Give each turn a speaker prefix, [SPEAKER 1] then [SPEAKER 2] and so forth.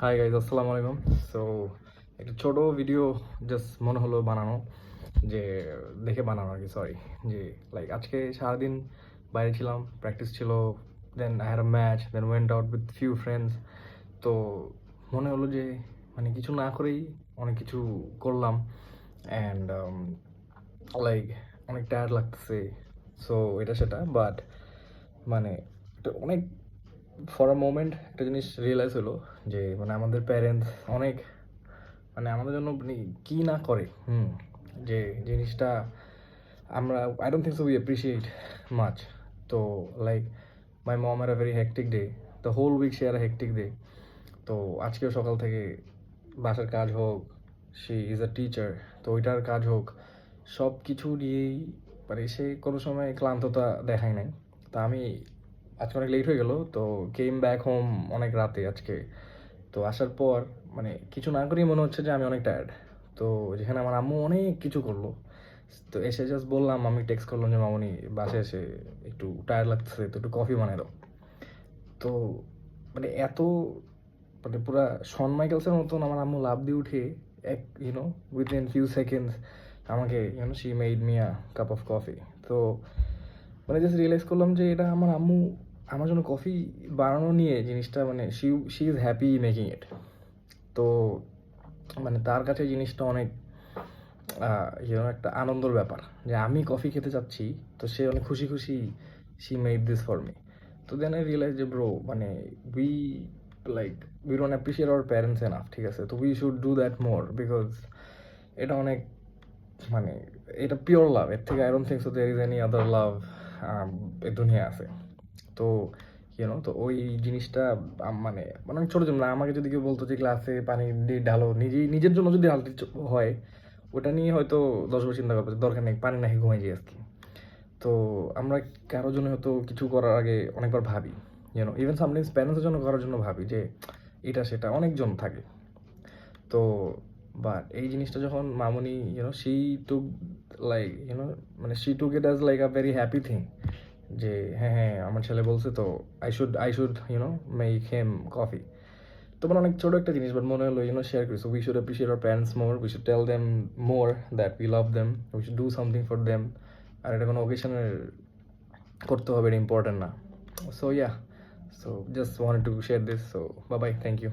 [SPEAKER 1] Hi guys, আসসালামু আলাইকুম। So একটা ছোট ভিডিও জাস্ট মনে হলো বানানো, যে দেখে বানানো আর কি, সরি। যে লাইক আজকে সারাদিন বাইরে ছিলাম, প্র্যাকটিস ছিল, then I had a match, then went out with few friends. তো মনে হলো যে মানে কিছু না করেই অনেক কিছু করলাম, অ্যান্ড লাইক অনেক টায়ার্ড লাগতেছে। সো এটা সেটা, বাট মানে এটা অনেক ফর আ মোমেন্ট একটা জিনিস রিয়েলাইজ হলো যে মানে আমাদের প্যারেন্টস অনেক মানে আমাদের জন্য মানে কী না করে, যে জিনিসটা আমরা I don't think so we appreciate much. তো লাইক মাই মম আর a very hectic day, the whole week সে আর হেক্টিক ডে। তো আজকেও সকাল থেকে বাসার কাজ হোক, শি ইজ আ টিচার, তো ওইটার কাজ হোক, সব কিছু নিয়েই মানে সে কোনো সময় ক্লান্ততা দেখায় নাই। তা আমি আজকে অনেক লেট হয়ে গেল, তো কেম ব্যাক হোম অনেক রাতে আজকে। তো আসার পর মানে কিছু না করেই মনে হচ্ছে যে আমি অনেক টায়ার্ড। তো যেখানে আমার আম্মু অনেক কিছু করলো, তো এসে জাস্ট বললাম, আমি টেক্সট করলাম যে মামুনি বাসায় এসে একটু টায়ার্ড লাগতেছে, তো একটু কফি বানাই দাও। তো মানে এত মানে পুরা শন মাইকেলসের মতন আমার আম্মু লাফ দিয়ে উঠে এক উইদিন ফিউ সেকেন্ডস আমাকে she made me a cup of coffee. তো মানে জাস্ট রিয়েলাইজ করলাম যে এটা আমার আম্মু আমার জন্য কফি বানানো নিয়ে জিনিসটা মানে she is happy making it. তো মানে তার কাছে জিনিসটা অনেক একটা আনন্দের ব্যাপার যে আমি কফি খেতে চাচ্ছি, তো সে অনেক খুশি খুশি she made this for me. তো দেন আই রিয়েলাইজ যে ব্রো মানে we like we don't appreciate our parents enough, ঠিক আছে? তো we should do that more, because এটা অনেক মানে এটা পিওর লাভ। এর থেকে I don't think so there is any other love এ দুনিয়া আছে। তো তো ওই জিনিসটা মানে মানে আমি ছোটো ছিলাম না, আমাকে যদি কেউ বলতো যে গ্লাসে পানি দিয়ে ঢালো, নিজের জন্য যদি ঢালতে হয়, ওটা নিয়ে হয়তো 10 বার চিন্তা করবো, দরকার নেই, পানি নাকি ঘুমাই যাই আজকে। তো আমরা কারোর জন্য হয়তো কিছু করার আগে অনেকবার ভাবি, ইভেন সামটাইমস প্যারেন্টসের জন্য করার জন্য ভাবি যে এটা সেটা অনেকজন থাকে। তো বাট এই জিনিসটা যখন মামুনি শি টুক লাইক মানে she took it as like a very happy thing, যে হ্যাঁ হ্যাঁ আমার ছেলে বলছে, তো I should make hem coffee. তো মানে অনেক ছোটো একটা জিনিস, বাট মনে হলো শেয়ার করি। So we should appreciate our parents more, we should tell them more that we love them, we should do something for them. আর এটা কোনো ওকেশনের করতে হবে, এটা ইম্পর্টেন্ট না। So yeah, so just wanted to share this. So bye bye, thank you.